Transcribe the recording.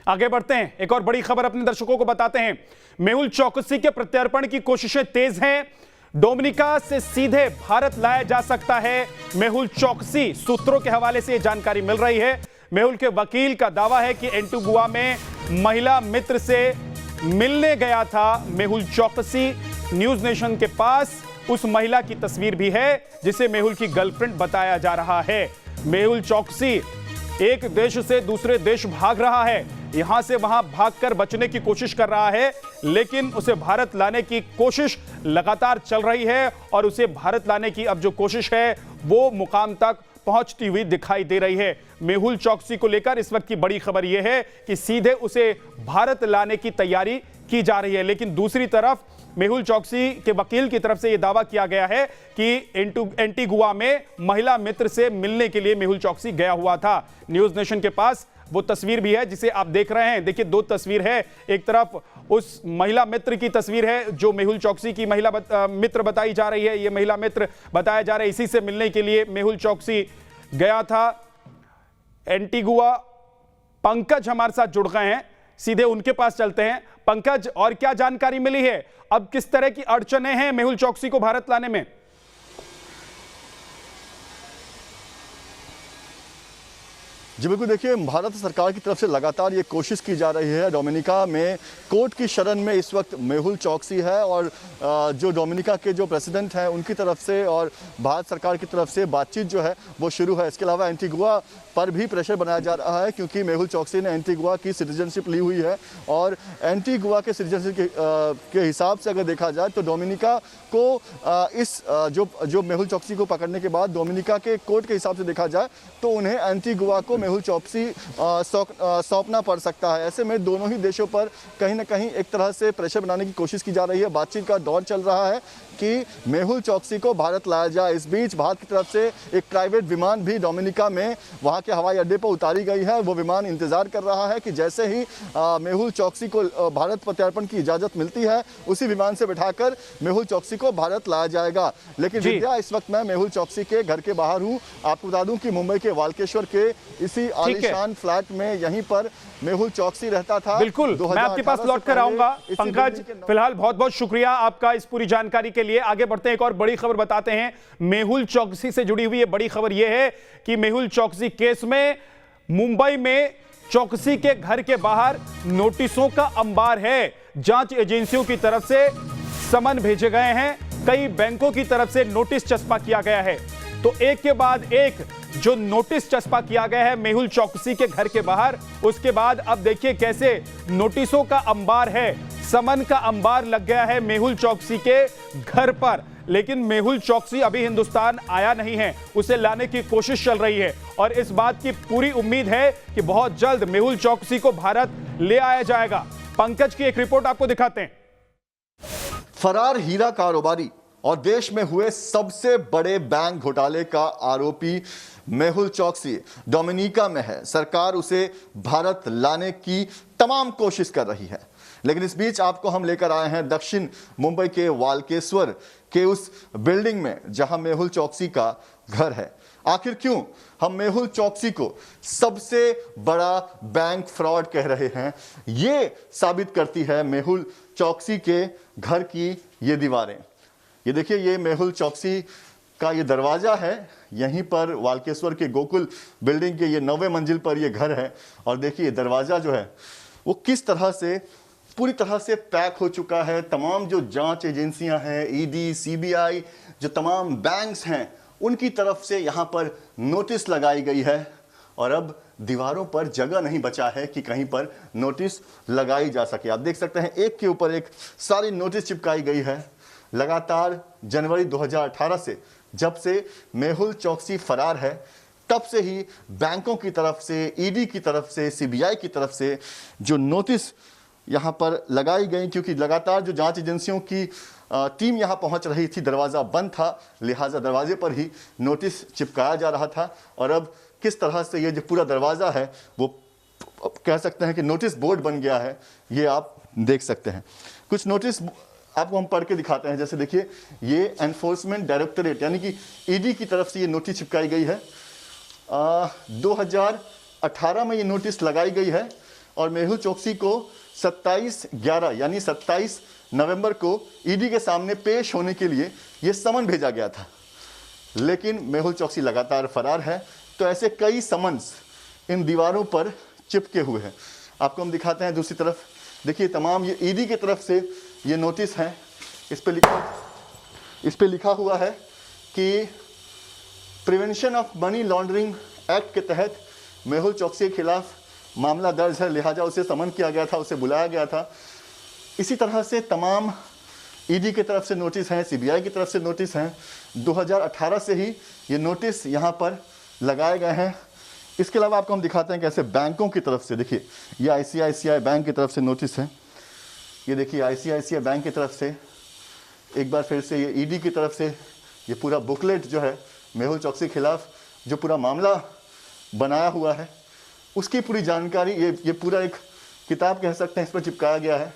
आगे बढ़ते हैं, एक और बड़ी खबर अपने दर्शकों को बताते हैं। मेहुल चौकसी के प्रत्यर्पण की कोशिशें तेज हैं। डोमिनिका से सीधे भारत लाया जा सकता है मेहुल चौकसी, सूत्रों के हवाले से यह जानकारी मिल रही है। मेहुल के वकील का दावा है कि एंटीगुआ में महिला मित्र से मिलने गया था मेहुल चौकसी। न्यूज नेशन के पास उस महिला की तस्वीर भी है जिसे मेहुल की गर्लफ्रेंड बताया जा रहा है। मेहुल चौकसी एक देश से दूसरे देश भाग रहा है, यहां से वहां भागकर बचने की कोशिश कर रहा है, लेकिन उसे भारत लाने की कोशिश लगातार चल रही है और उसे भारत लाने की अब जो कोशिश है वो मुकाम तक पहुंचती हुई दिखाई दे रही है। मेहुल चौकसी को लेकर इस वक्त की बड़ी खबर यह है कि सीधे उसे भारत लाने की तैयारी की जा रही है, लेकिन दूसरी तरफ मेहुल चौकसी के वकील की तरफ से यह दावा किया गया है कि एंटीगुआ में महिला मित्र से मिलने के लिए मेहुल चौकसी गया हुआ था। न्यूज नेशन के पास वो तस्वीर भी है जिसे आप देख रहे हैं। देखिए, दो तस्वीर है, एक तरफ उस महिला मित्र की तस्वीर है जो मेहुल चौकसी की महिला मित्र बताई जा रही है। ये महिला मित्र बताया जा रहा है, इसी से मिलने के लिए मेहुल चौकसी गया था एंटीगुआ। पंकज हमारे साथ जुड़ गए हैं, सीधे उनके पास चलते हैं। पंकज, और क्या जानकारी मिली है, अब किस तरह की अड़चनें हैं मेहुल चौकसी को भारत लाने में? जी बिल्कुल, देखिए, भारत सरकार की तरफ से लगातार ये कोशिश की जा रही है। डोमिनिका में कोर्ट की शरण में इस वक्त मेहुल चौकसी है और जो डोमिनिका के जो प्रेसिडेंट हैं उनकी तरफ से और भारत सरकार की तरफ से बातचीत जो है वो शुरू है। इसके अलावा एंटीगुआ पर भी प्रेशर बनाया जा रहा है क्योंकि मेहुल चौकसी ने एंटीगुआ की सिटीजनशिप ली हुई है और एंटीगुआ के सिटीजनशिप के हिसाब से अगर देखा जाए तो डोमिनिका को जो मेहुल चौकसी को पकड़ने के बाद डोमिनिका के कोर्ट के हिसाब से देखा जाए तो उन्हें एंटीगुआ को मेहुल चौकसी सौंपना पड़ सकता है। ऐसे में दोनों ही देशों पर कहीं ना कहीं एक तरह से प्रेशर बनाने की कोशिश की जा रही है। बातचीत का दौर चल रहा है कि मेहुल चौकसी को भारत लाया जाए। इस बीच भारत की तरफ से एक प्राइवेट विमान भी डोमिनिका में वहां के हवाई अड्डे पर उतारी गई है। वो विमान इंतजार कर रहा है कि जैसे ही मेहुल चौकसी को भारत प्रत्यर्पण की इजाजत मिलती है उसी विमान से बिठाकर मेहुल चौकसी को भारत लाया जाएगा। लेकिन विद्या, इस वक्त मैं मेहुल चौकसी के घर के बाहर हूं। आपको बता दूं कि मुंबई के वालकेश्वर के इसी आलीशान फ्लैट में यहीं पर मेहुल चौकसी रहता था। बिल्कुल, मैं आपके पास लौट कर आऊंगा। पंकज, फिलहाल बहुत बहुत शुक्रिया आपका इस पूरी जानकारी के लिए। आगे बढ़ते हैं, एक और बड़ी खबर बताते हैं। मेहुल चौकसी से जुड़ी हुई बड़ी खबर यह है कि मेहुल चौकसी केस में मुंबई में चौकसी के घर के बाहर नोटिसों का अंबार है। जांच एजेंसियों की तरफ से समन भेजे गए हैं, कई बैंकों की तरफ से नोटिस चस्पा किया गया है। तो एक के बाद एक जो नोटिस चस्पा किया गया है मेहुल चौकसी के घर के बाहर, उसके बाद अब देखिए कैसे नोटिसों का अंबार है, समन का अंबार लग गया है मेहुल चौकसी के घर पर। लेकिन मेहुल चौकसी अभी हिंदुस्तान आया नहीं है, उसे लाने की कोशिश चल रही है और इस बात की पूरी उम्मीद है कि बहुत जल्द मेहुल चौकसी को भारत ले आया जाएगा। पंकज की एक रिपोर्ट आपको दिखाते हैं। फरार हीरा कारोबारी और देश में हुए सबसे बड़े बैंक घोटाले का आरोपी मेहुल चौकसी डोमिनिका में है। सरकार उसे भारत लाने की तमाम कोशिश कर रही है, लेकिन इस बीच आपको हम लेकर आए हैं दक्षिण मुंबई के वालकेश्वर के उस बिल्डिंग में जहां मेहुल चौकसी का घर है। आखिर क्यों हम मेहुल चौकसी को सबसे बड़ा बैंक फ्रॉड कह रहे हैं, ये साबित करती है मेहुल चौकसी के घर की ये दीवारें। ये देखिए, ये मेहुल चौकसी का ये दरवाजा है। यहीं पर वालकेश्वर के गोकुल बिल्डिंग के ये 9वें मंजिल पर ये घर है और देखिए दरवाजा जो है वो किस तरह से पूरी तरह से पैक हो चुका है। तमाम जो जांच एजेंसियां हैं, ईडी, सीबीआई, जो तमाम बैंक्स हैं, उनकी तरफ से यहाँ पर नोटिस लगाई गई है और अब दीवारों पर जगह नहीं बचा है कि कहीं पर नोटिस लगाई जा सके। आप देख सकते हैं एक के ऊपर एक सारी नोटिस चिपकाई गई है। लगातार जनवरी 2018 से, जब से मेहुल चौकसी फरार है, तब से ही बैंकों की तरफ से, ईडी की तरफ से, सीबीआई की तरफ से जो नोटिस यहाँ पर लगाई गई, क्योंकि लगातार जो जांच एजेंसियों की टीम यहाँ पहुँच रही थी, दरवाज़ा बंद था, लिहाजा दरवाजे पर ही नोटिस चिपकाया जा रहा था। और अब किस तरह से ये जो पूरा दरवाज़ा है वो कह सकते हैं कि नोटिस बोर्ड बन गया है, ये आप देख सकते हैं। कुछ नोटिस आपको हम पढ़ के दिखाते हैं। जैसे देखिए, ये एनफोर्समेंट डायरेक्टरेट यानी कि ईडी की तरफ से ये नोटिस चिपकाई गई है। 2018 में ये नोटिस लगाई गई है और मेहुल चोकसी को 27/11 यानी 27 नवंबर को ईडी के सामने पेश होने के लिए यह समन भेजा गया था, लेकिन मेहुल चोकसी लगातार फरार है। तो ऐसे कई समन्स इन दीवारों पर चिपके हुए हैं। आपको हम दिखाते हैं दूसरी तरफ, देखिए तमाम ये ईडी की तरफ से ये नोटिस हैं। इस पे लिखा हुआ है कि prevention of money laundering act के तहत मेहुल चोकसी के खिलाफ मामला दर्ज है, लिहाजा उसे समन किया गया था, उसे बुलाया गया था। इसी तरह से तमाम ईडी की तरफ से नोटिस हैं, सीबीआई की तरफ से नोटिस हैं। 2018 से ही ये नोटिस यहाँ पर लगाए गए हैं। इसके अलावा आपको हम दिखाते हैं कैसे बैंकों की तरफ से, देखिए ये आईसीआईसीआई बैंक की तरफ से नोटिस है। ये देखिए आईसीआईसीआई बैंक की तरफ से एक बार फिर से ये ईडी की तरफ से ये पूरा बुकलेट जो है मेहुल चोकसी के खिलाफ जो पूरा मामला बनाया हुआ है उसकी पूरी जानकारी, ये पूरा एक किताब कह सकते हैं, इस पर चिपकाया गया है।